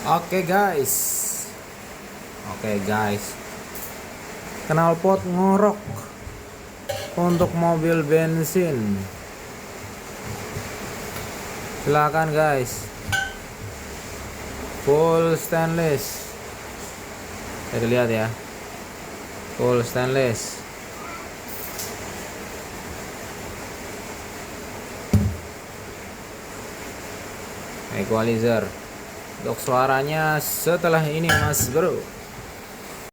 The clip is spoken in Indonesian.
Oke guys. Knalpot ngorok untuk mobil bensin. Silakan guys. Full stainless. Bisa dilihat ya. Full stainless. Equalizer. Untuk suaranya setelah ini Mas Bro.